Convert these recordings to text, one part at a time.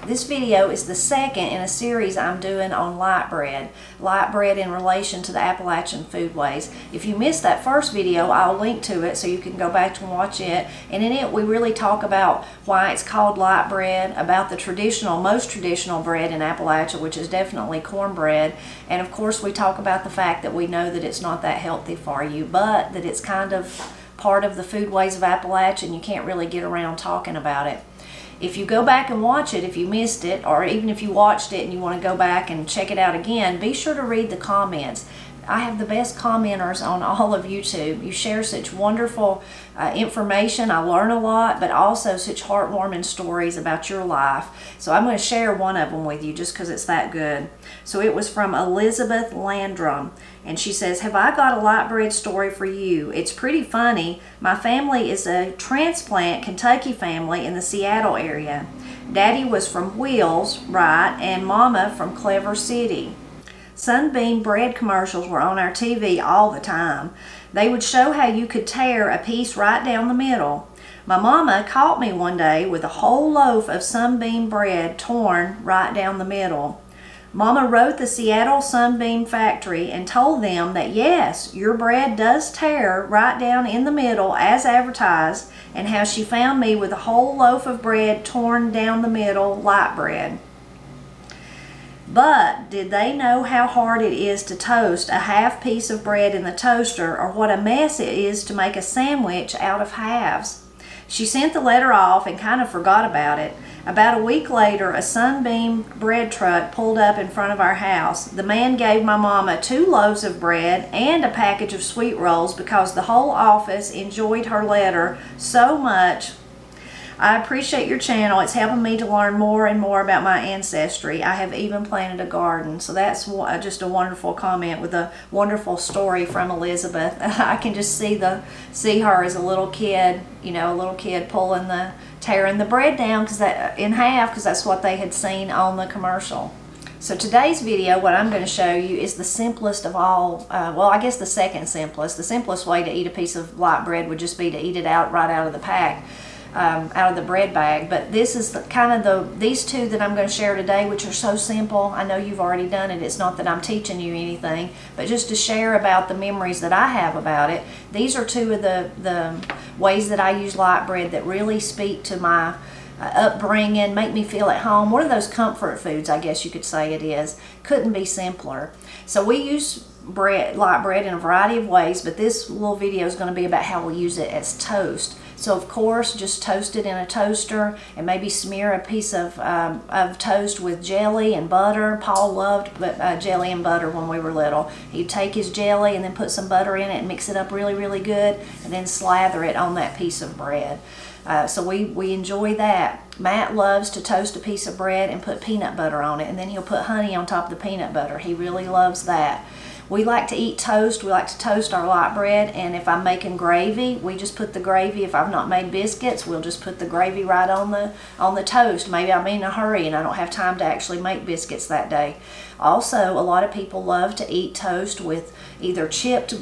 This video is the second in a series I'm doing on light bread in relation to the Appalachian Foodways. If you missed that first video, I'll link to it so you can go back and watch it. And in it, we really talk about why it's called light bread, about the most traditional bread in Appalachia, which is definitely cornbread. And of course, we talk about the fact that we know that it's not that healthy for you, but that it's kind of part of the foodways of Appalachia, and you can't really get around talking about it. If you go back and watch it, if you missed it, or even if you watched it and you want to go back and check it out again, be sure to read the comments. I have the best commenters on all of YouTube. You share such wonderful information. I learn a lot, but also such heartwarming stories about your life. So I'm going to share one of them with you just because it's that good. So it was from Elizabeth Landrum, and she says, "Have I got a light bread story for you? It's pretty funny. My family is a transplant Kentucky family in the Seattle area. Daddy was from Wheels, right, and Mama from Clever City. Sunbeam bread commercials were on our TV all the time. They would show how you could tear a piece right down the middle. My mama caught me one day with a whole loaf of Sunbeam bread torn right down the middle. Mama wrote the Seattle Sunbeam factory and told them that yes, your bread does tear right down in the middle as advertised, and how she found me with a whole loaf of bread torn down the middle, light bread. But did they know how hard it is to toast a half piece of bread in the toaster, or what a mess it is to make a sandwich out of halves? She sent the letter off and kind of forgot about it. About a week later, a Sunbeam bread truck pulled up in front of our house. The man gave my mama 2 loaves of bread and a package of sweet rolls because the whole office enjoyed her letter so much. I appreciate your channel. It's helping me to learn more and more about my ancestry. I have even planted a garden." So that's just a wonderful comment with a wonderful story from Elizabeth. I can just see her as a little kid, you know, a little kid tearing the bread down in half because that's what they had seen on the commercial. So today's video, what I'm going to show you is the simplest of all, well, I guess the second simplest. The simplest way to eat a piece of light bread would just be to eat it right out of the pack. Out of the bread bag. But this is these two that I'm going to share today, which are so simple. I know you've already done it. It's not that I'm teaching you anything, but just to share about the memories that I have about it. These are two of the ways that I use light bread that really speak to my upbringing, make me feel at home. One of those comfort foods, I guess you could say it is. Couldn't be simpler. So we use light bread in a variety of ways, but this little video is going to be about how we use it as toast. So of course, just toast it in a toaster and maybe smear a piece of toast with jelly and butter. Paul loved jelly and butter when we were little. He'd take his jelly and then put some butter in it and mix it up really, really good, and then slather it on that piece of bread. So we enjoy that. Matt loves to toast a piece of bread and put peanut butter on it, and then he'll put honey on top of the peanut butter. He really loves that. We like to eat toast. We like to toast our light bread, and if I'm making gravy, we just put the gravy. If I've not made biscuits, we'll just put the gravy right on the toast. Maybe I'm in a hurry and I don't have time to actually make biscuits that day. Also, a lot of people love to eat toast with either chipped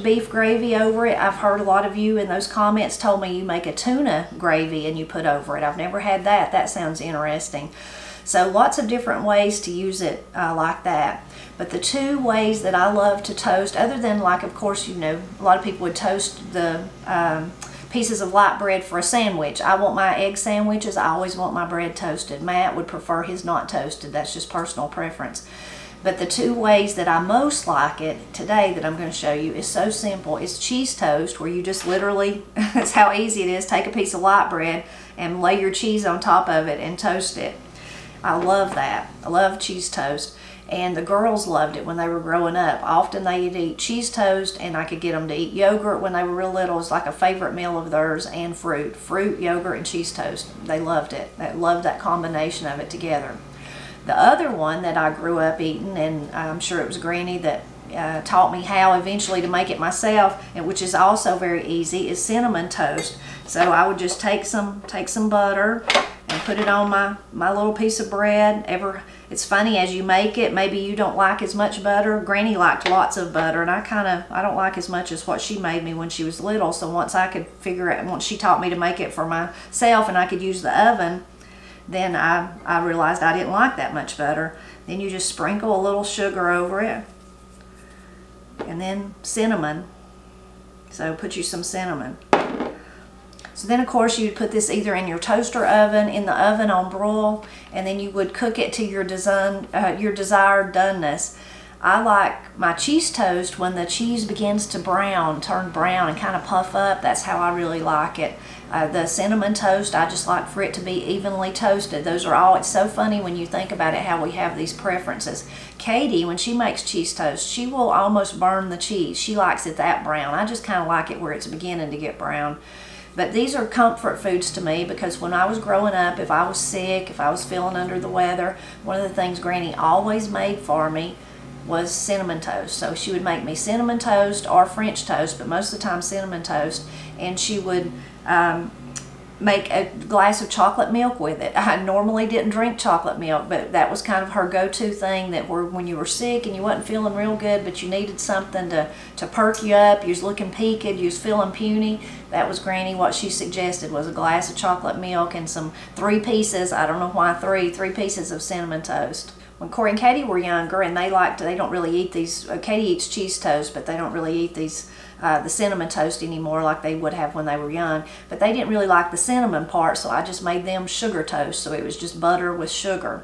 beef gravy over it. I've heard a lot of you in those comments told me you make a tuna gravy and you put over it. I've never had that. That sounds interesting. So lots of different ways to use it like that. But the two ways that I love to toast, other than, like, of course, you know, a lot of people would toast the pieces of light bread for a sandwich. I want my egg sandwiches. I always want my bread toasted. Matt would prefer his not toasted. That's just personal preference. But the two ways that I most like it today that I'm going to show you is so simple. It's cheese toast, where you just literally, that's how easy it is, take a piece of light bread and lay your cheese on top of it and toast it. I love that. I love cheese toast. And the girls loved it when they were growing up. Often they'd eat cheese toast, and I could get them to eat yogurt when they were real little. It was like a favorite meal of theirs, and fruit, yogurt, and cheese toast. They loved it. They loved that combination of it together. The other one that I grew up eating, and I'm sure it was Granny that taught me how eventually to make it myself, and which is also very easy, is cinnamon toast. So I would just take some butter and put it on my little piece of bread. It's funny, as you make it, maybe you don't like as much butter. Granny liked lots of butter, and I don't like as much as what she made me when she was little. So once she taught me to make it for myself and I could use the oven, then I realized I didn't like that much butter. Then you just sprinkle a little sugar over it, and then cinnamon. So put you some cinnamon. So then of course you would put this either in your toaster oven, in the oven on broil, and then you would cook it to your desired doneness. I like my cheese toast when the cheese begins to turn brown and kind of puff up. That's how I really like it. The cinnamon toast, I just like for it to be evenly toasted. Those are all, it's so funny when you think about it, how we have these preferences. Katie, when she makes cheese toast, she will almost burn the cheese. She likes it that brown. I just kind of like it where it's beginning to get brown. But these are comfort foods to me, because when I was growing up, if I was sick, if I was feeling under the weather, one of the things Granny always made for me was cinnamon toast. So she would make me cinnamon toast or French toast, but most of the time cinnamon toast, and she would make a glass of chocolate milk with it. I normally didn't drink chocolate milk, but that was kind of her go-to thing, that when you were sick and you wasn't feeling real good, but you needed something to perk you up, you was looking peaked, you was feeling puny, that was Granny. What she suggested was a glass of chocolate milk and some 3 pieces, I don't know why 3 pieces of cinnamon toast. When Corey and Katie were younger, and they don't really eat these, Katie eats cheese toast, but they don't really eat these, the cinnamon toast anymore like they would have when they were young. But they didn't really like the cinnamon part, so I just made them sugar toast, so it was just butter with sugar.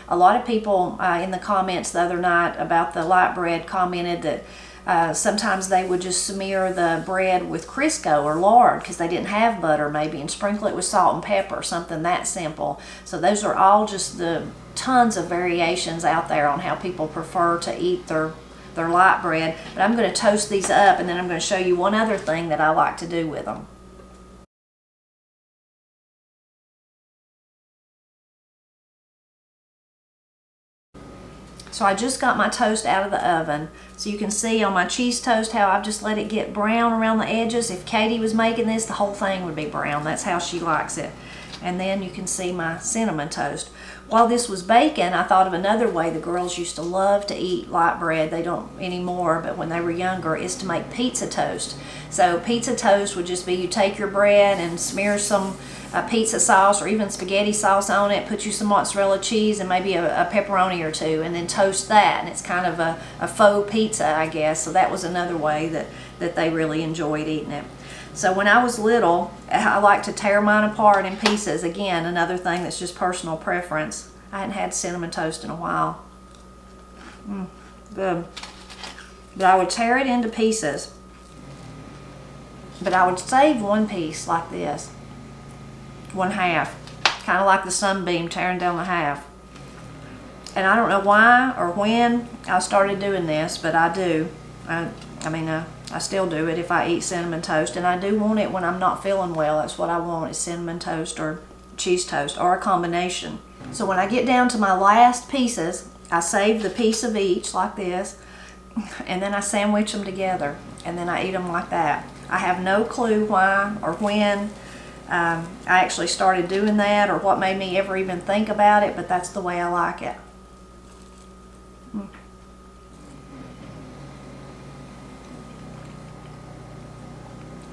A lot of people in the comments the other night about the light bread commented that sometimes they would just smear the bread with Crisco or lard because they didn't have butter maybe, and sprinkle it with salt and pepper, something that simple. So those are all just the tons of variations out there on how people prefer to eat their light bread. But I'm going to toast these up, and then I'm going to show you one other thing that I like to do with them. So I just got my toast out of the oven. So you can see on my cheese toast how I've just let it get brown around the edges. If Katie was making this, the whole thing would be brown. That's how she likes it. And then you can see my cinnamon toast. While this was baking, I thought of another way the girls used to love to eat light bread. They don't anymore, but when they were younger, is to make pizza toast. So pizza toast would just be you take your bread and smear some pizza sauce or even spaghetti sauce on it, put you some mozzarella cheese and maybe a pepperoni or 2, and then toast that. And it's kind of a faux pizza, I guess. So that was another way that they really enjoyed eating it. So when I was little, I like to tear mine apart in pieces. Again, another thing that's just personal preference. I hadn't had cinnamon toast in a while. Good. But I would tear it into pieces. But I would save one piece like this. 1/2. Kind of like the sunbeam tearing down the half. And I don't know why or when I started doing this, but I do. I still do it if I eat cinnamon toast, and I do want it when I'm not feeling well. That's what I want, is cinnamon toast or cheese toast or a combination. So when I get down to my last pieces, I save the piece of each like this, and then I sandwich them together, and then I eat them like that. I have no clue why or when I actually started doing that or what made me ever even think about it, but that's the way I like it.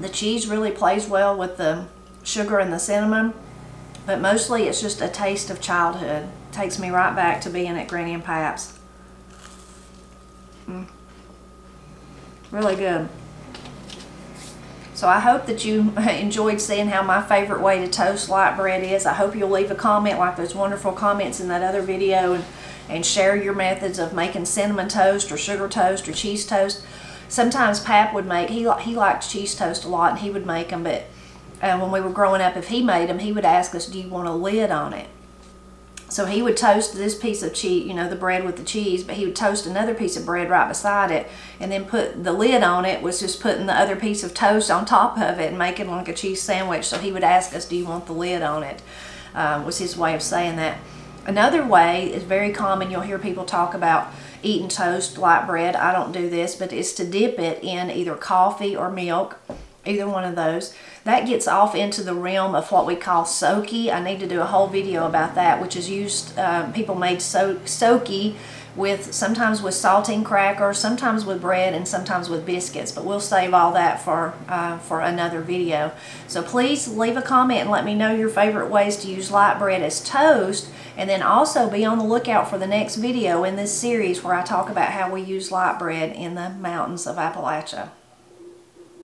The cheese really plays well with the sugar and the cinnamon, but mostly it's just a taste of childhood. It takes me right back to being at Granny and Pap's. Really good. So I hope that you enjoyed seeing how my favorite way to toast light bread is. I hope you'll leave a comment like those wonderful comments in that other video, and share your methods of making cinnamon toast or sugar toast or cheese toast. Sometimes Pap would make, he liked cheese toast a lot, and he would make them, but when we were growing up, if he made them, he would ask us, do you want a lid on it? So he would toast this piece of cheese, you know, the bread with the cheese, but he would toast another piece of bread right beside it, and then put the lid on it, was just putting the other piece of toast on top of it and making like a cheese sandwich. So he would ask us, do you want the lid on it? Was his way of saying that. Another way is very common, you'll hear people talk about eating toast, light bread. I don't do this, but it's to dip it in either coffee or milk. either one of those. That gets off into the realm of what we call soaky. I need to do a whole video about that, which is used, people made soaky with, sometimes with saltine crackers, sometimes with bread, and sometimes with biscuits, but we'll save all that for another video. So please leave a comment and let me know your favorite ways to use light bread as toast, and then also be on the lookout for the next video in this series where I talk about how we use light bread in the mountains of Appalachia.